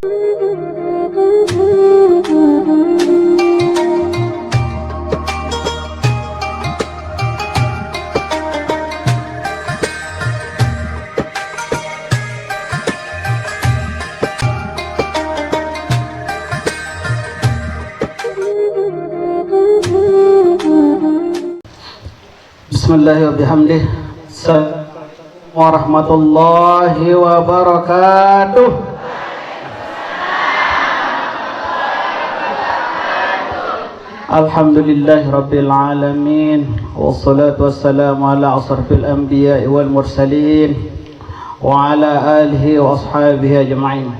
Bismillahirrahmanirrahim. Assalamualaikum warahmatullahi wabarakatuh. Alhamdulillahi rabbil alamin, wassalatu wassalamu ala asrafil anbiya'i wal mursalin wa ala alihi wa ashabihi ajma'in.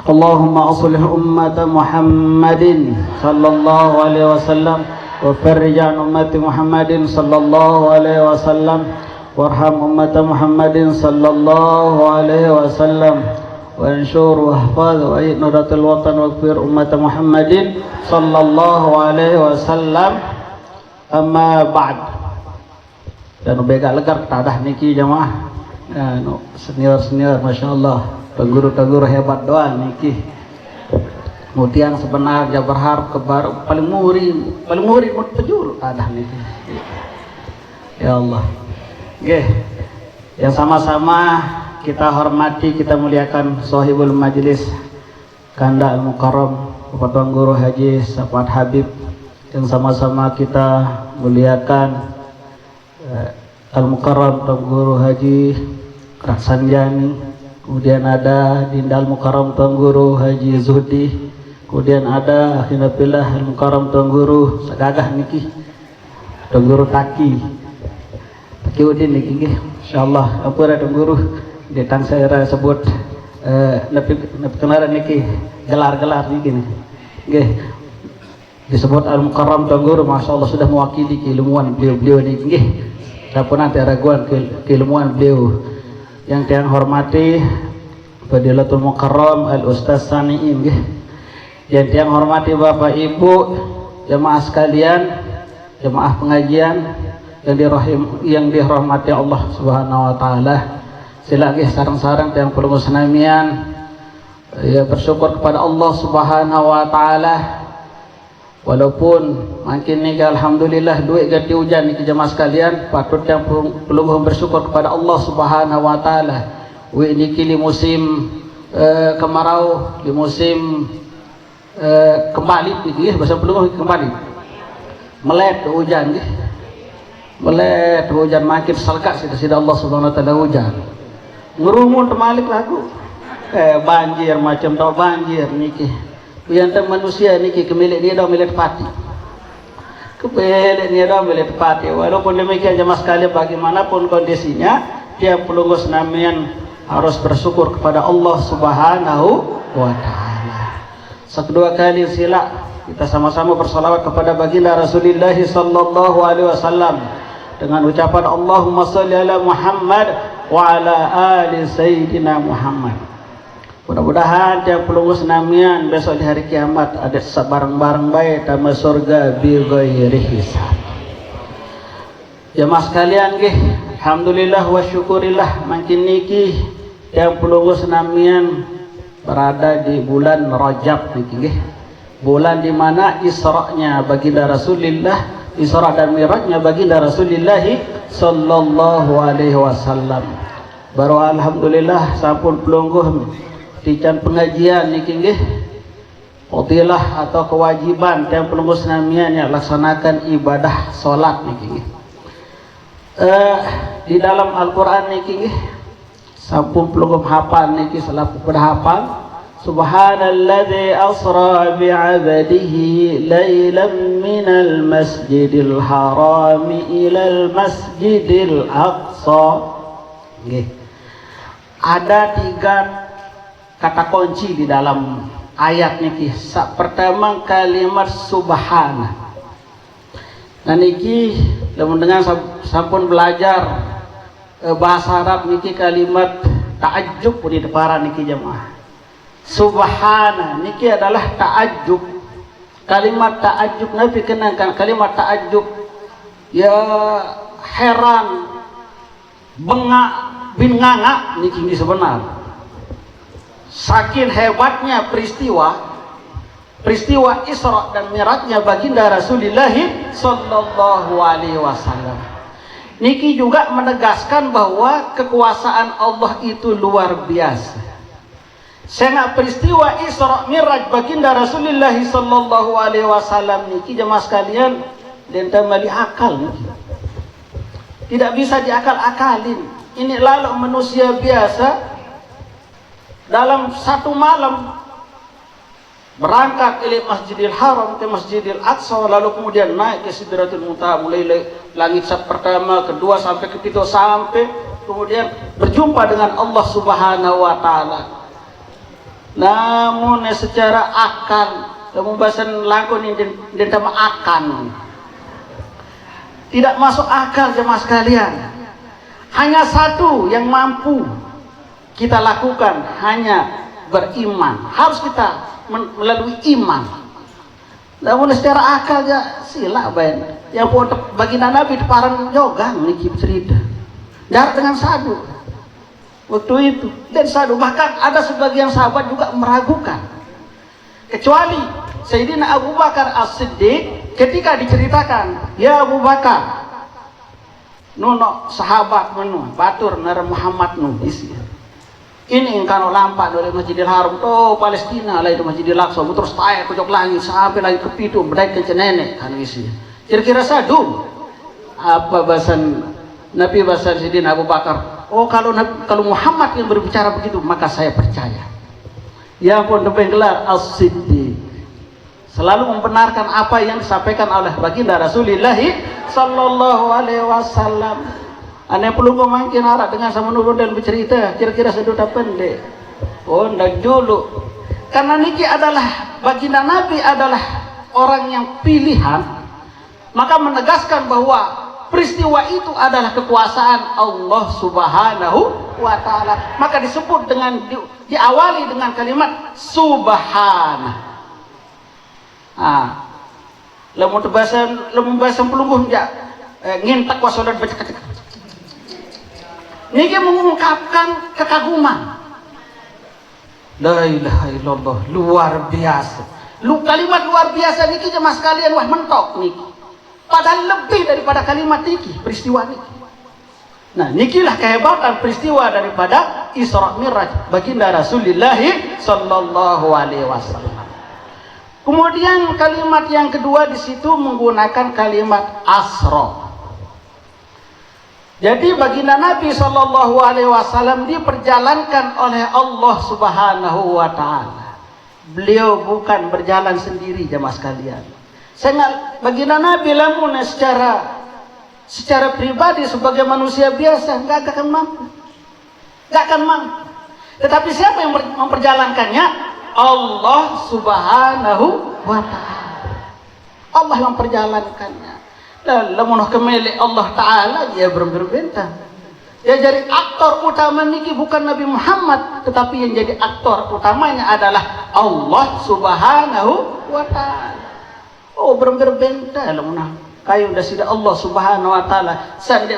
Allahumma aslih ummata Muhammadin sallallahu alaihi wasallam wa farrij an ummati Muhammadin sallallahu alaihi wasallam warham ummata Muhammadin sallallahu alaihi wasallam wa anshur wa hafaz wa ayyid nuratul watan wa kfir ummata Muhammadin sallallahu alaihi wasallam. Amma ba'd. Dan bega legar tadah niki jamaah. Senior masyaallah, guru-guru hebat doang niki. Kemudian sebenarnya berharap kebar paling murid pejur tadah niki. Ya Allah. Nggih. Yang sama-sama kita hormati, kita muliakan sahibul majlis Kanda Al-Mukarram Bapak Tuan Guru Haji Sapat Habib, yang sama-sama kita muliakan Al-Mukarram Tuan Guru Haji Sanjani, kemudian ada Dinda Al-Mukarram Tuan Guru Haji Zuhdi, kemudian ada Akhinabillah Al-Mukarram Tuan Guru Sagagah niki Tuan Guru Taki Udin niki nggih insyaallah apura Tuan Guru ditang saya sebut nepi kenaran niki gelar-gelar niki nggih disebut Al-Mukarram Tuan Guru, masyaallah sudah mewakili keilmuan beliau niki nggih. Dapun nanti raguan keilmuan beliau. Yang saya hormati Fadilatul Mukarram Al-Ustaz Sani'in nggih. Yang saya hormati Bapak Ibu jemaah sekalian, jemaah pengajian yang dirahmati Allah Subhanahu wa taala. Silagi sarang-sarang yang perlu senamian ya bersyukur kepada Allah Subhanahu wa taala. Walaupun makin ni alhamdulillah duit ganti hujan ni jemaah sekalian, patut yang perlu bersyukur kepada Allah Subhanahu wa taala. Wi niki di musim kemarau, di musim kembali niki bahasa belum kembali. Melet hujan nggih. Melet hujan makin salkat sida Allah Subhanahu wa taala hujan. Ngurumun temalik lagu banjir macam tau banjir niki yang manusia niki kemilik dia dah milik pati kemilik dia dah milik pati. Walaupun demikian jemaah sekalian, bagaimanapun kondisinya dia perlu senamian harus bersyukur kepada Allah Subhanahu wa taala. Kedua kali sila kita sama-sama bersalawat kepada baginda Rasulullah sallallahu alaihi wasallam dengan ucapan Allahumma sholli ala Muhammad wa ala ali sayyidina Muhammad. Mudah-mudahan tiap pelunggu senamian besok di hari kiamat ada barang-barang baik tama surga bi ghairi hisab. Jemaah sekalian nggih, alhamdulillah wa syukurillah makin niki tiap pelunggu senamian berada di bulan Rajab niki nggih. Bulan di mana Isra-nya baginda Rasulullah, Isra dan Mi'rajnya baginda Rasulullah sallallahu alaihi wasallam. Baru alhamdulillah sampun pelungguh tican pengajian niki nggih. Fadilah atau kewajiban yang pelungguh senamian yang laksanakan ibadah salat niki nggih. Di dalam Al-Qur'an niki nggih sampun pelungguh hafal niki selaku pada hafal. Subhanalladzi asra bi'abdihi laylan minal masjidil harami ilal masjidil aqsa. Nggih. Ada 3 kata kunci di dalam ayat niki. Pertama kalimat subhana. Nah niki lamun dengan sampun belajar bahasa Arab niki kalimat ta'ajjub di depan niki jemaah. Subhana niki adalah ta'ajjub. Kalimat ta'ajjub Nabi kenangkan kalimat ta'ajjub ya heran, bengak, bin ngangak niki sebenar. saking hebatnya peristiwa Isra dan Mi'rajnya baginda Rasulullah sallallahu alaihi wasallam. Niki juga menegaskan bahwa kekuasaan Allah itu luar biasa. Sehingga peristiwa Isra Mi'raj baginda Rasulullah sallallahu alaihi wasallam niki jemaah sekalian dan tamali akal niki. Tidak bisa diakal-akalin. Ini lalu manusia biasa dalam satu malam berangkat ke Masjidil Haram, ke Masjidil Aqsa, lalu kemudian naik ke Sidratul Muntaha, mulai langit pertama, kedua sampai ke pitu, sampai kemudian berjumpa dengan Allah Subhanahu wa taala. Namun secara akal, pembahasan lagu ini dan akan tidak masuk akal jemaah sekalian. Hanya satu yang mampu kita lakukan, hanya beriman. Harus kita melalui iman. Namun secara akal ya sila bayan. Yang pun baginda Nabi deparan jogang niki cerita. Jarak dengan sadu. Waktu itu dan sadu, bahkan ada sebagian sahabat juga meragukan. Kecuali Sayyidina Abu Bakar As-Siddiq ketika diceritakan, ya Abu Bakar, nuno sahabat menu batur nara Muhammad nu isi. Ini kalau lampak dari Masjidil Haram to Palestina lah itu Masjidil Aqsa, terus tayak ke langit sampai lagi ke pitu berdaya ke nenek kan isi. Kira-kira sadu apa bahasan Nabi bahasa Sayyidina Abu Bakar? Oh kalau Muhammad yang berbicara begitu maka saya percaya. Ya pun gelar As-Siddiq selalu membenarkan apa yang disampaikan oleh baginda Rasulullah sallallahu alaihi wasallam. Ane perlu mungkin arah dengan sama nurun dan bercerita kira-kira seduta pendek. Oh ndak dulu. Karena niki adalah baginda Nabi adalah orang yang pilihan, maka menegaskan bahwa peristiwa itu adalah kekuasaan Allah Subhanahu wa taala. Maka disebut dengan diawali dengan kalimat subhana. Lamun bahasa pelungguh ya ngintak wasodan baca. Niki mengungkapkan kekaguman. La ilaha illallah, luar biasa. Kalimat luar biasa niki jemaah sekalian wah mentok niki. Padahal lebih daripada kalimat niki, peristiwa niki. Nah, nikilah kehebatan peristiwa daripada Isra Mi'raj baginda Rasulullah sallallahu alaihi wasallam. Kemudian kalimat yang kedua di situ menggunakan kalimat asra. Jadi baginda Nabi sallallahu alaihi wasallam diperjalankan oleh Allah Subhanahu wa taala. Beliau bukan berjalan sendiri jemaah sekalian. Sehingga baginda Nabi lamun secara pribadi sebagai manusia biasa enggak akan mampu. Tetapi siapa yang memperjalankannya? Allah Subhanahu wa taala. Allah yang memperjalankannya. Lamun kemele Allah taala dia berbentang. Ya jadi aktor utama niki bukan Nabi Muhammad, tetapi yang jadi aktor utamanya adalah Allah Subhanahu wa taala. Oh berbentang lamun kayu dah sida Allah Subhanahu wa taala. Sandi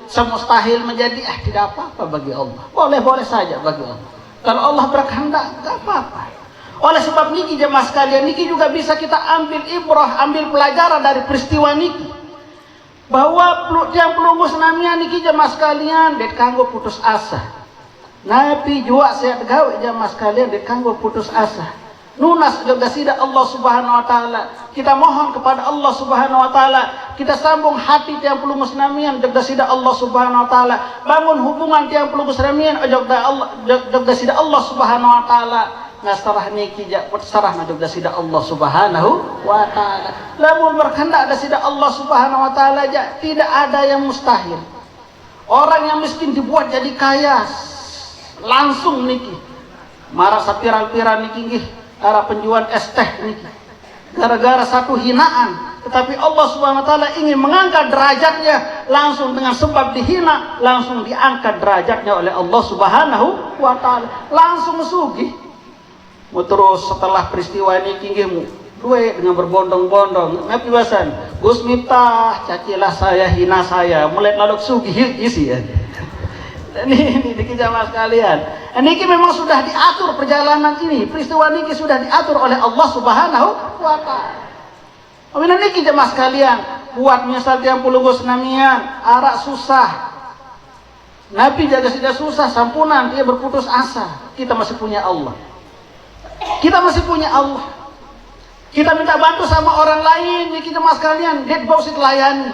semustahil menjadi tidak apa-apa bagi Allah. Boleh saja bagi Allah. Kalau Allah berkehendak enggak apa-apa. Oleh sebab niki jemaah sekalian, niki juga bisa kita ambil ibrah, ambil pelajaran dari peristiwa niki. Bahwa yang pelunggus namanya niki jemaah sekalian, dek kanggo putus asa. Nabi juga saya gawe jemaah sekalian, dek kanggo putus asa. Nunas juga sida Allah Subhanahu wa taala. Kita mohon kepada Allah Subhanahu wa taala, kita sambung hati tiang pelunggus namian juga sida Allah Subhanahu wa taala. Bangun hubungan tiang pelunggus namian juga sida Allah Subhanahu wa taala. Nasarah niki sarah na juga sida Allah Subhanahu wa taala. Lamun berkehendak ada sida Allah Subhanahu wa taala aja, tidak ada yang mustahil. Orang yang miskin dibuat jadi kaya langsung niki. Marah sapiral-piral niki nggih arah penjual es teh niki. Gara-gara satu hinaan, tetapi Allah Subhanahu wa taala ingin mengangkat derajatnya langsung dengan sebab dihina, langsung diangkat derajatnya oleh Allah Subhanahu wa taala. Langsung sugih. Terus setelah peristiwa ini kinggihmu duit dengan berbondong-bondong nabi basan Gus Miftah cacilah saya, hina saya, mulai lalu sugih isi ya. Ini jamaah sekalian. Ini memang sudah diatur perjalanan ini. Peristiwa ini sudah diatur oleh Allah Subhanahu wa taala. Amin niki jamaah sekalian, buat misal tiang puluh senamian, arak susah. Nabi jaga tidak susah, sampunan dia berputus asa. Kita masih punya Allah. Kita masih punya Allah. Kita minta bantu sama orang lain, niki jamaah sekalian, dia bausit layani.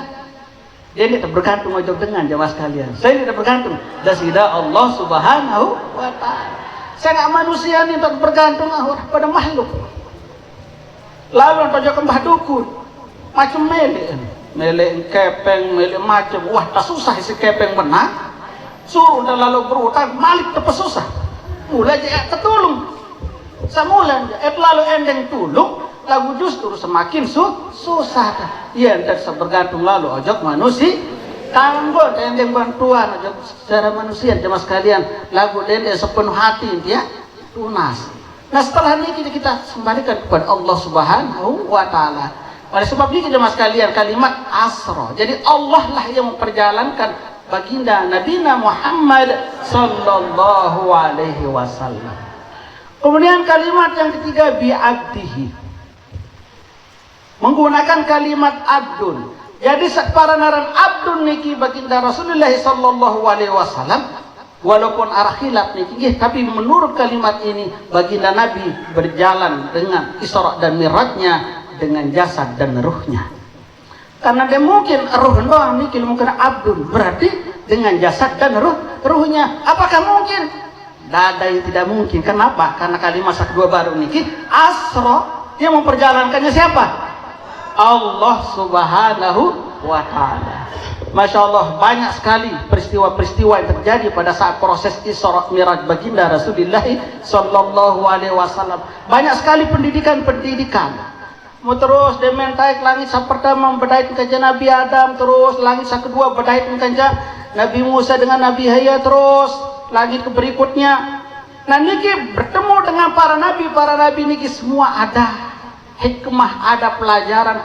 Dia tidak bergantung ojok dengan jamaah sekalian. Saya tidak bergantung. Dasida Allah Subhanahu wa taala. Saya nggak manusia nih tak bergantung pada makhluk. Lalu tojok kembah dukun, macam mele kepeng, mele macam. Wah, tak susah isi kepeng benar. Suruh dah lalu berutang, malik tepat susah. Mulai je tertulung. Samulan je, lalu endeng tulung. Lagu justru semakin susah. Iya, tidak bergantung lalu ojok manusia. Tanggo endeng bantuan ojok secara manusia jemaah sekalian. Lagu dende sepenuh hati dia tunas. Nah setelah ini kita kembalikan kepada Allah Subhanahu wa taala. Oleh sebab ini jemaah sekalian kalimat asra. Jadi Allah lah yang memperjalankan baginda Nabi Muhammad sallallahu alaihi wasallam. Kemudian kalimat yang ketiga bi'abdihi. Menggunakan kalimat abdun. Jadi separaran abdun niki baginda Rasulullah sallallahu alaihi wasallam. Walaupun arah khilaf niki, tapi menurut kalimat ini baginda Nabi berjalan dengan Isra dan Mi'rajnya dengan jasad dan ruhnya. Karena dia mungkin ruh doang niki mungkin abdun, berarti dengan jasad dan ruhnya. Apakah mungkin? Tidak mungkin. Kenapa? Karena kalimat kedua baru niki asra, yang memperjalankannya siapa? Allah Subhanahu wa taala. Masya Allah, banyak sekali peristiwa-peristiwa yang terjadi pada saat proses Isra Mi'raj baginda Rasulullah sallallahu alaihi wasallam. Banyak sekali pendidikan. Terus demen taik langit sa pertama bedait kanjeng Nabi Adam, terus langit sa kedua bedait kanjeng Nabi Musa dengan Nabi Yahya, terus langit ke berikutnya. Nah niki bertemu dengan para nabi niki semua ada hikmah, ada pelajaran,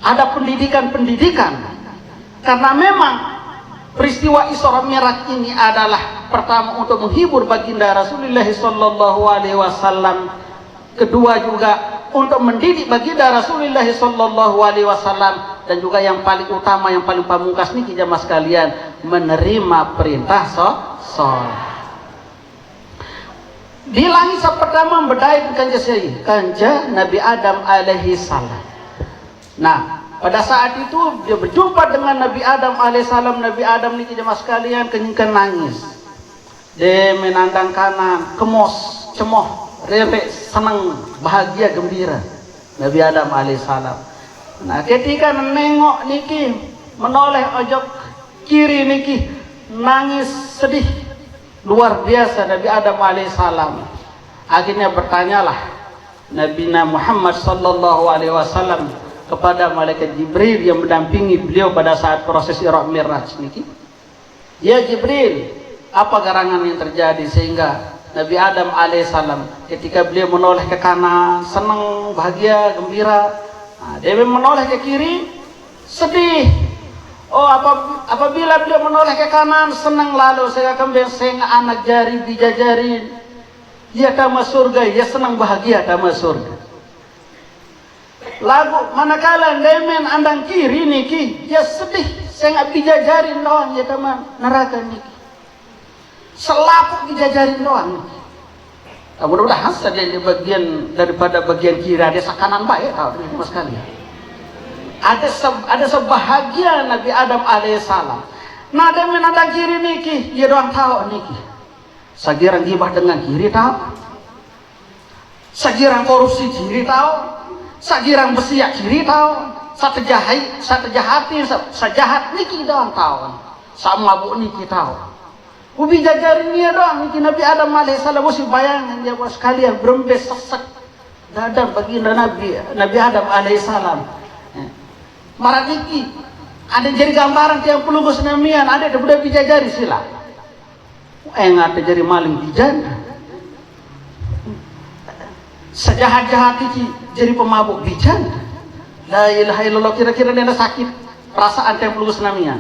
ada pendidikan. Karena memang peristiwa Isra Mi'raj ini adalah pertama untuk menghibur baginda Rasulullah sallallahu alaihi wasallam. Kedua juga untuk mendidik baginda Rasulullah sallallahu alaihi wasallam, dan juga yang paling utama, yang paling pamungkas niki jamaah sekalian, menerima perintah sholat. Di langit pertama bedai kanjeng Nabi Adam alaihi salam. Nah, pada saat itu dia berjumpa dengan Nabi Adam alaihissalam. Nabi Adam niki jemaah sekalian kenyingkan nangis. Dia menandang kanan, kemos, cemoh, rebek, senang, bahagia, gembira. Nabi Adam alaihissalam. Nah, ketika nengok niki menoleh ojok kiri niki nangis sedih luar biasa Nabi Adam alaihissalam. Akhirnya bertanyalah Nabi Muhammad sallallahu alaihi wasallam kepada malaikat Jibril yang mendampingi beliau pada saat proses Isra Mi'raj niki. Ya Jibril, apa gerangan yang terjadi sehingga Nabi Adam alaihissalam ketika beliau menoleh ke kanan senang, bahagia, gembira, dia menoleh ke kiri sedih. Oh, apabila beliau menoleh ke kanan senang, lalu saya akan sehingga anak jari dijajarin, dia kama surga, dia senang bahagia kama surga. Lagu manakala demen andang kiri niki dia sedih saya dijajarin doang ya teman neraka niki selapuk dijajarin doang niki. Mudah-mudahan saja di bagian daripada bagian kiri ada sakanan baik tahu teman sekalian. Ada sebahagia Nabi Adam alaihissalam. Nah demen andang kiri niki dia doang tahu niki. Sagirang gibah dengan kiri tahu. Sagirang korupsi kiri tahu. Sagirang besiak kiri tahu, sajahat niki doang tahu, sama mabuk niki tahu. Ubi jajarin dia doang niki Nabi Adam alaihissalam. Mesti bayangin dia buat sekalian berembes sesek dadam baginda Nabi Adam alaihissalam. Marah niki ada jadi gambaran tiang puluh senamian, ada budak bijajari sila. Ada jadi maling bijana. Sejahat-jahat iki jadi pemabuk bijan. La ilaha illallah, kira-kira dia sakit perasaan yang perlu senamian.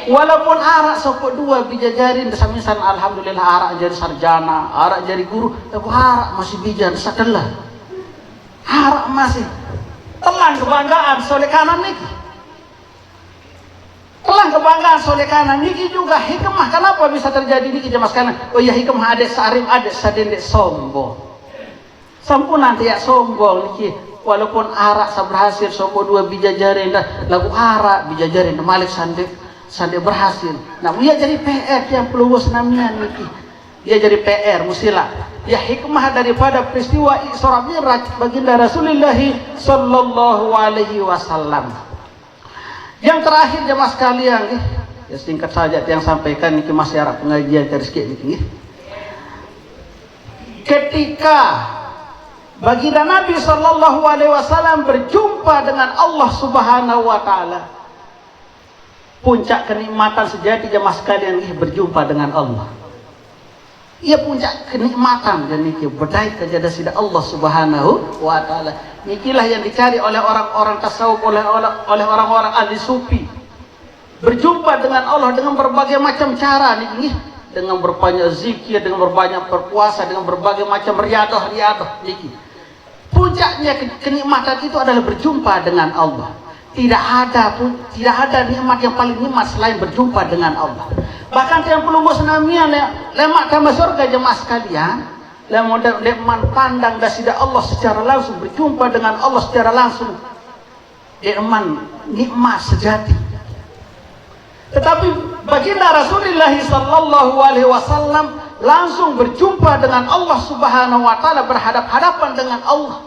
Walaupun arak sopok dua bijajarin samisan alhamdulillah arak jadi sarjana, arak jadi guru, tapi arak masih bijan sakelah. Arak masih telan kebanggaan soleh kanan niki. Telan kebanggaan soleh kanan niki juga hikmah kenapa bisa terjadi niki jemaah sekalian. Oh ya hikmah adek sarim adek sadendek sombong. Sampun nanti ya sombong niki. Walaupun arak saberhasil sopok dua bijajarin dah lagu arak bijajarin malik sandek berhasil. Nah, ia jadi PR yang perlu senamnya niki. Dia jadi PR musilah. Ya hikmah daripada peristiwa Isra Mi'raj baginda Rasulullah sallallahu alaihi wasallam. Yang terakhir jemaah sekalian, ya singkat saja yang sampaikan niki masih arah pengajian dari sikit niki. Ketika baginda Nabi sallallahu alaihi wasallam berjumpa dengan Allah Subhanahu wa taala, puncak kenikmatan sejati jemaah sekalian berjumpa dengan Allah. Ia puncak kenikmatan dan niki berdaya kepada sida Allah Subhanahu wa taala. Nikilah yang dicari oleh orang-orang tasawuf, oleh orang-orang ahli sufi. Berjumpa dengan Allah dengan berbagai macam cara niki, dengan berbanyak zikir, dengan berbanyak berpuasa, dengan berbagai macam riadah niki. Puncaknya kenikmatan itu adalah berjumpa dengan Allah. Tidak ada nikmat yang paling nikmat selain berjumpa dengan Allah. Bahkan yang perlu senamian lemak tambah surga jemaah sekalian, lemak pandang dasida Allah secara langsung, berjumpa dengan Allah secara langsung, iman nikmat sejati. Tetapi baginda Rasulullah sallallahu alaihi wasallam langsung berjumpa dengan Allah Subhanahu wa taala, berhadap-hadapan dengan Allah.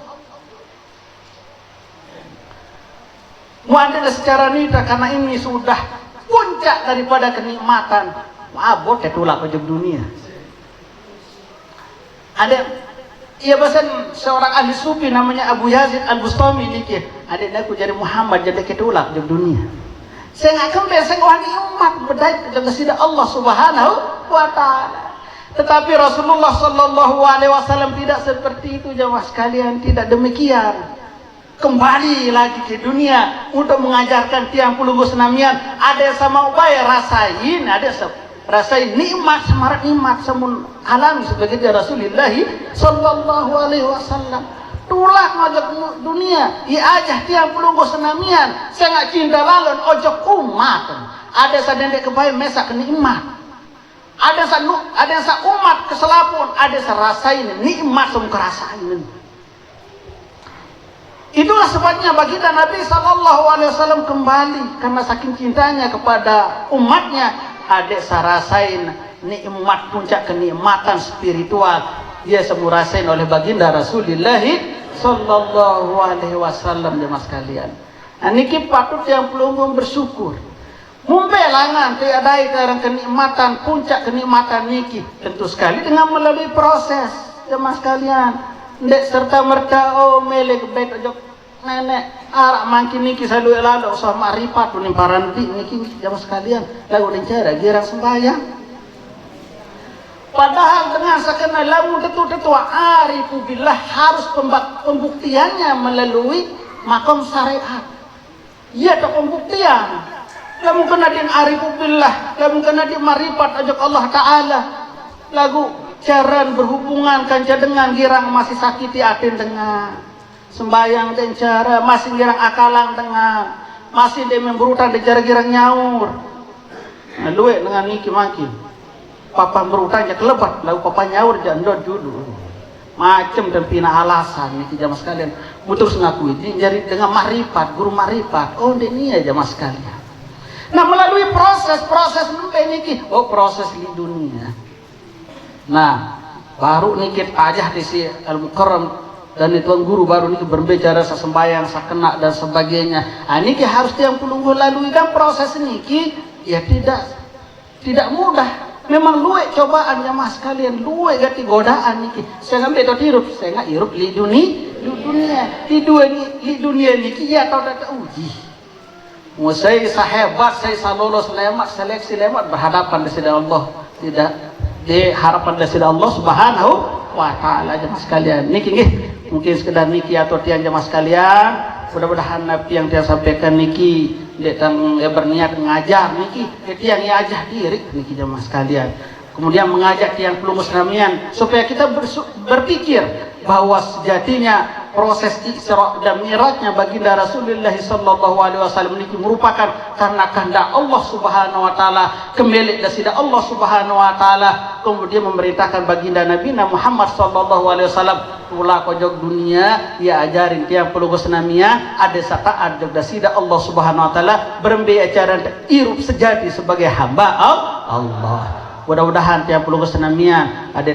Muadil secara nida karena ini sudah puncak daripada kenikmatan. Abot ketulak ujung dunia. Ada ia bahkan seorang ahli sufi namanya Abu Yazid Al-Bustami niki. Ada aku jadi Muhammad jadi ketulak ujung dunia. Saya akan beseng wahai umat berdaya dengan sida Allah Subhanahu wa taala. Tetapi Rasulullah sallallahu alaihi wasallam tidak seperti itu jemaah sekalian, tidak demikian. Kembali lagi ke dunia untuk mengajarkan tiang puluh senamian. Ada sama upaya rasain, rasain nikmat semarak nikmat semun alami sebagai Rasulullah sallallahu alaihi wasallam. Tulak ngajak dunia, ia ajah tiang puluh senamian. Saya nggak cinta lalon ojok umat. Ada sadendek kebaik mesak nikmat. Ada sa umat keselapun, ada sa rasain nikmat sem kerasain. Itulah sebabnya baginda Nabi sallallahu alaihi wasallam kembali karena saking cintanya kepada umatnya, adek sarasain nikmat puncak kenikmatan spiritual dia semua rasain oleh baginda Rasulullah sallallahu alaihi wasallam jemaah sekalian. Nah niki patut yang belum bersyukur. Mumbelangan tiadai karang kenikmatan puncak kenikmatan niki tentu sekali dengan melalui proses jemaah sekalian. Ndek serta merta melek bet ojok nenek arak mangkin niki selalu lalu usah marifat puning paranti niki jamaah sekalian lagu cara girang sembahyang. Padahal dengan sakena lamu tetu arifu billah harus pembuktiannya melalui makom syariat. Iya tak pembuktian. Lamu kena din arifu billah, lamu kena din marifat ajak Allah Taala. Lagu jaran berhubungan kanca dengan girang masih sakiti atin dengan sembayang dan cara masih girang akalang dengan masih dia memberutan di cara girang nyaur. Nah, luwe dengan niki makin papa berutan jak lebat lalu papa nyaur jandot dulu macam dan pina alasan niki jamaah sekalian mutus ngakui jadi dengan marifat guru marifat ini ya jamaah sekalian. Nah melalui proses sampai niki proses di dunia. Nah baru niki aja di si Al-Mukarram dan itu guru baru niki berbicara sesembayang sakena dan sebagainya. Nah niki harus yang perlu lalui dan proses niki ya tidak mudah. Memang luwe cobaan jamaah sekalian, luwe gati godaan niki. Saya ngambil itu hirup, saya nggak hirup di dunia niki ya tahu tak uji. Saya sahebat, saya lolos lemat, seleksi lemat berhadapan dengan Allah, tidak di harapan dengan Allah Subhanahu wa taala jemaah sekalian. Niki nggih, mungkin sekedar niki atau tiang jemaah sekalian. Mudah-mudahan Nabi yang dia sampaikan niki dia tang ya berniat ngajar niki tiang ya ajah diri niki jemaah sekalian. Kemudian mengajak tiang pelungus namian supaya kita berpikir bahwa sejatinya proses Isra dan Mi'rajnya baginda Rasulullah sallallahu alaihi wasallam ini merupakan karena kehendak Allah Subhanahu wa taala, kembali dasida Allah Subhanahu wa taala, kemudian memerintahkan baginda Nabi Muhammad sallallahu alaihi wasallam ulah kojok dunia ya ajarin tiang pelungus namia ada saat jog dasida Allah Subhanahu wa taala berembe ajaran irup sejati sebagai hamba Allah. Mudah-mudahan tiap pelungus senamian ada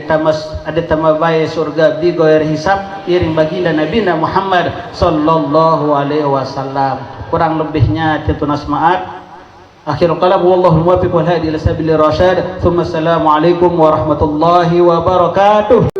tamabai surga bi goer hisab iring baginda Nabi Muhammad sallallahu alaihi wasallam. Kurang lebihnya tunas maaf. Akhirul kalam wallahu muwaffiq wal hadi ila sabilir rasyad. Tsumma assalamu alaikum warahmatullahi wabarakatuh.